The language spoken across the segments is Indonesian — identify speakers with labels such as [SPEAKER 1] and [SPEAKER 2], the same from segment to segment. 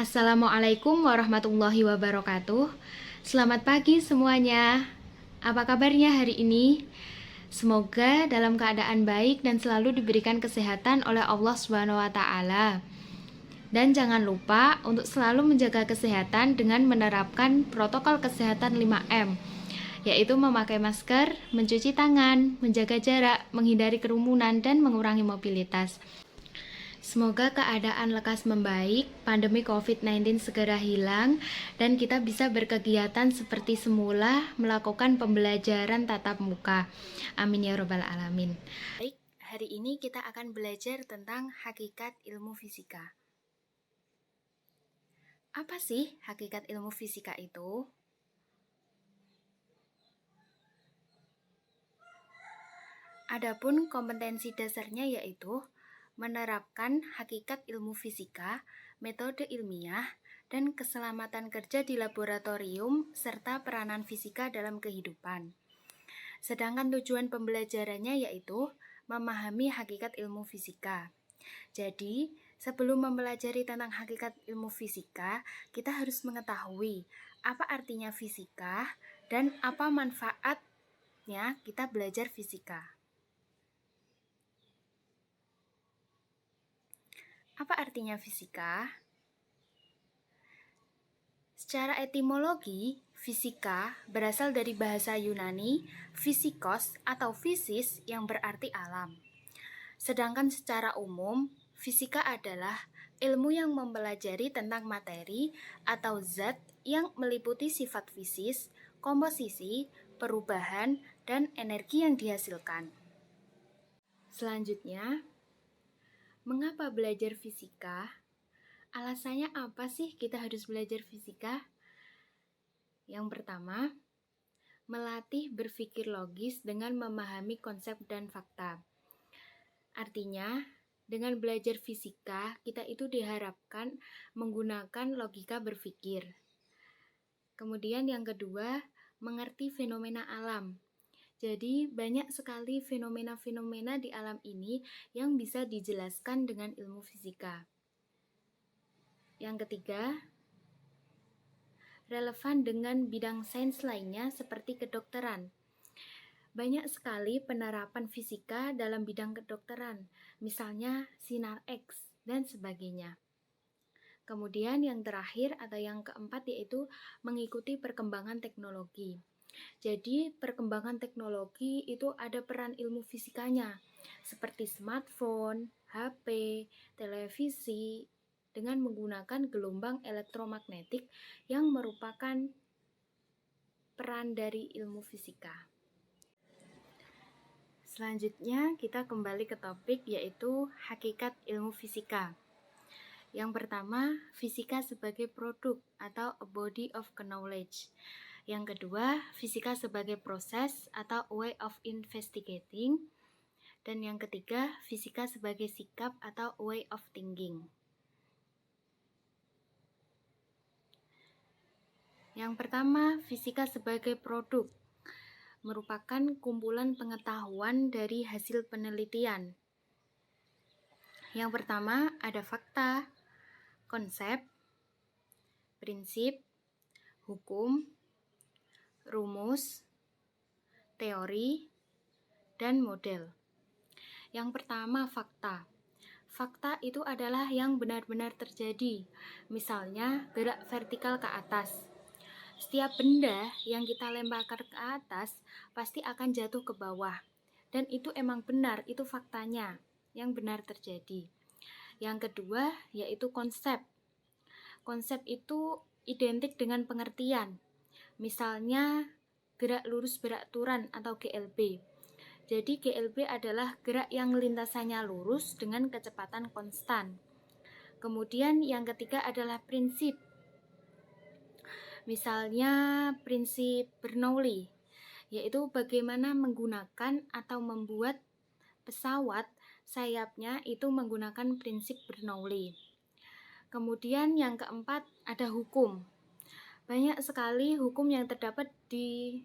[SPEAKER 1] Assalamualaikum warahmatullahi wabarakatuh. Selamat pagi semuanya. Apa kabarnya hari ini? Semoga dalam keadaan baik dan selalu diberikan kesehatan oleh Allah Subhanahu wa taala. Dan jangan lupa untuk selalu menjaga kesehatan dengan menerapkan protokol kesehatan 5M, yaitu memakai masker, mencuci tangan, menjaga jarak, menghindari kerumunan, dan mengurangi mobilitas. Semoga keadaan lekas membaik, pandemi COVID-19 segera hilang, dan kita bisa berkegiatan seperti semula melakukan pembelajaran tatap muka. Amin ya robbal alamin. Baik, hari ini kita akan belajar tentang hakikat ilmu fisika. Apa sih hakikat ilmu fisika itu? Adapun kompetensi dasarnya yaitu menerapkan hakikat ilmu fisika, metode ilmiah, dan keselamatan kerja di laboratorium, serta peranan fisika dalam kehidupan. Sedangkan tujuan pembelajarannya yaitu memahami hakikat ilmu fisika. Jadi, sebelum mempelajari tentang hakikat ilmu fisika, kita harus mengetahui apa artinya fisika dan apa manfaatnya kita belajar fisika. Apa artinya fisika? Secara etimologi, fisika berasal dari bahasa Yunani physikos atau fisis yang berarti alam. Sedangkan secara umum, fisika adalah ilmu yang mempelajari tentang materi atau zat yang meliputi sifat fisis, komposisi, perubahan, dan energi yang dihasilkan. Selanjutnya, mengapa belajar fisika? Alasannya apa sih kita harus belajar fisika? Yang pertama, melatih berpikir logis dengan memahami konsep dan fakta. Artinya, dengan belajar fisika, kita itu diharapkan menggunakan logika berpikir. Kemudian yang kedua, mengerti fenomena alam. Jadi, banyak sekali fenomena-fenomena di alam ini yang bisa dijelaskan dengan ilmu fisika. Yang ketiga, relevan dengan bidang sains lainnya seperti kedokteran. Banyak sekali penerapan fisika dalam bidang kedokteran, misalnya sinar X dan sebagainya. Kemudian yang terakhir atau yang keempat yaitu mengikuti perkembangan teknologi. Jadi perkembangan teknologi itu ada peran ilmu fisikanya, seperti smartphone, HP, televisi, dengan menggunakan gelombang elektromagnetik yang merupakan peran dari ilmu fisika. Selanjutnya kita kembali ke topik yaitu hakikat ilmu fisika. Yang pertama, fisika sebagai produk atau a body of knowledge. Yang kedua, fisika sebagai proses atau way of investigating. Dan yang ketiga, fisika sebagai sikap atau way of thinking. Yang pertama, fisika sebagai produk merupakan kumpulan pengetahuan dari hasil penelitian. Yang pertama, ada fakta, konsep, prinsip, hukum, rumus, teori, dan model. Yang pertama, fakta. Fakta itu adalah yang benar-benar terjadi. Misalnya, gerak vertikal ke atas. Setiap benda yang kita lemparkan ke atas pasti akan jatuh ke bawah. Dan itu emang benar, itu faktanya yang benar terjadi. Yang kedua yaitu konsep. Konsep itu identik dengan pengertian. Misalnya gerak lurus beraturan atau GLB. Jadi GLB adalah gerak yang lintasannya lurus dengan kecepatan konstan. Kemudian yang ketiga adalah prinsip. Misalnya prinsip Bernoulli, yaitu bagaimana menggunakan atau membuat pesawat sayapnya itu menggunakan prinsip Bernoulli. Kemudian yang keempat ada hukum. Banyak sekali hukum yang terdapat di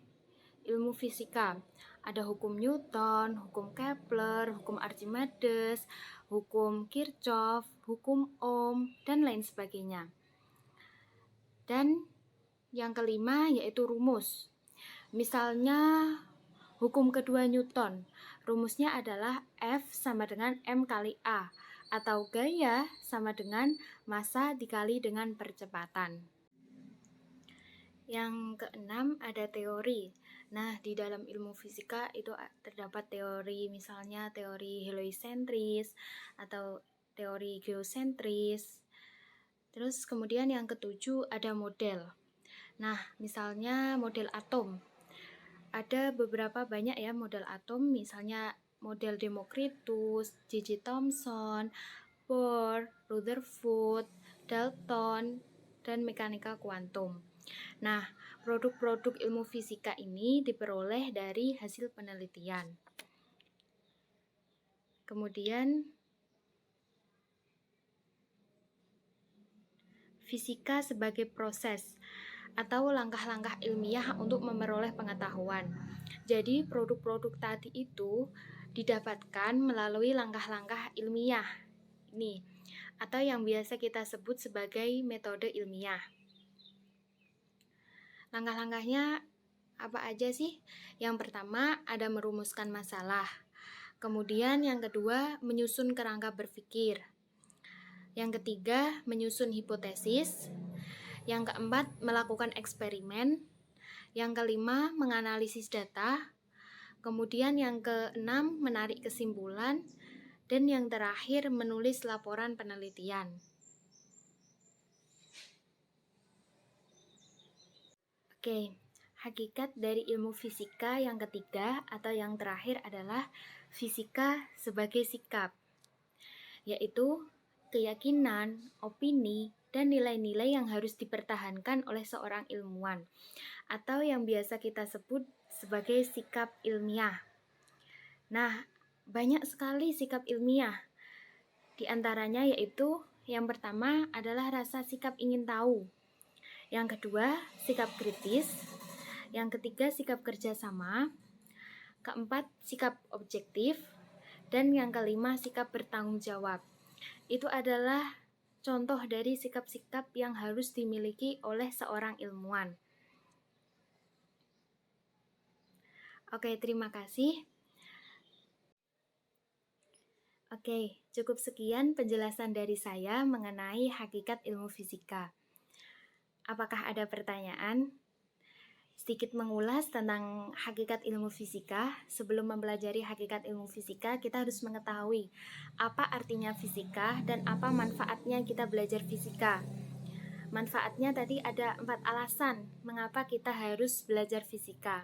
[SPEAKER 1] ilmu fisika. Ada hukum Newton, hukum Kepler, hukum Archimedes, hukum Kirchhoff, hukum Ohm, dan lain sebagainya. Dan yang kelima yaitu rumus. Misalnya hukum kedua Newton, rumusnya adalah F sama dengan M kali A, atau gaya sama dengan massa dikali dengan percepatan. Yang keenam ada teori. Nah, di dalam ilmu fisika itu terdapat teori, misalnya teori heliosentris atau teori geosentris. Terus kemudian yang ketujuh ada model. Nah, misalnya model atom. Ada beberapa banyak ya model atom, misalnya model Democritus, J.J. Thomson, Bohr, Rutherford, Dalton, dan mekanika kuantum. Nah, produk-produk ilmu fisika ini diperoleh dari hasil penelitian. Kemudian, fisika sebagai proses atau langkah-langkah ilmiah untuk memperoleh pengetahuan. Jadi produk-produk tadi itu didapatkan melalui langkah-langkah ilmiah ini, atau yang biasa kita sebut sebagai metode ilmiah. Langkah-langkahnya apa aja sih? Yang pertama ada merumuskan masalah. Kemudian yang kedua menyusun kerangka berpikir. Yang ketiga menyusun hipotesis. Yang keempat, melakukan eksperimen. Yang kelima, menganalisis data. Kemudian yang keenam, menarik kesimpulan. Dan yang terakhir, menulis laporan penelitian. Oke, hakikat dari ilmu fisika yang ketiga atau yang terakhir adalah fisika sebagai sikap, yaitu keyakinan, opini, dan nilai-nilai yang harus dipertahankan oleh seorang ilmuwan, atau yang biasa kita sebut sebagai sikap ilmiah. Nah, banyak sekali sikap ilmiah. Di antaranya yaitu yang pertama adalah rasa sikap ingin tahu. Yang kedua, sikap kritis. Yang ketiga, sikap kerjasama. Keempat, sikap objektif. Dan yang kelima, sikap bertanggung jawab. Itu adalah contoh dari sikap-sikap yang harus dimiliki oleh seorang ilmuwan. Oke, terima kasih. Oke, cukup sekian penjelasan dari saya mengenai hakikat ilmu fisika. Apakah ada pertanyaan? Sedikit mengulas tentang hakikat ilmu fisika. Sebelum mempelajari hakikat ilmu fisika, kita harus mengetahui apa artinya fisika dan apa manfaatnya kita belajar fisika. Manfaatnya tadi ada 4 alasan mengapa kita harus belajar fisika.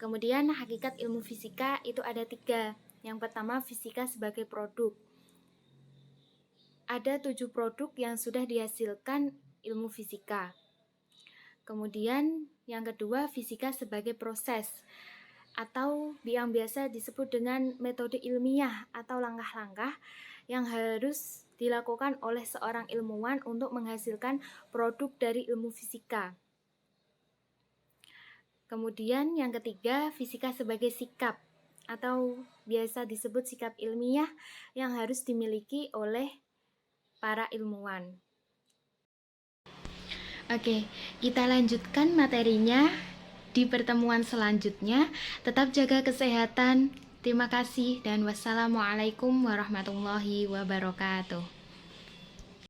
[SPEAKER 1] Kemudian hakikat ilmu fisika itu ada 3. Yang pertama, fisika sebagai produk. Ada 7 produk yang sudah dihasilkan ilmu fisika. Kemudian yang kedua, fisika sebagai proses atau yang biasa disebut dengan metode ilmiah atau langkah-langkah yang harus dilakukan oleh seorang ilmuwan untuk menghasilkan produk dari ilmu fisika. Kemudian yang ketiga, fisika sebagai sikap atau biasa disebut sikap ilmiah yang harus dimiliki oleh para ilmuwan. Oke, kita lanjutkan materinya di pertemuan selanjutnya. Tetap jaga kesehatan. Terima kasih dan wassalamualaikum warahmatullahi wabarakatuh.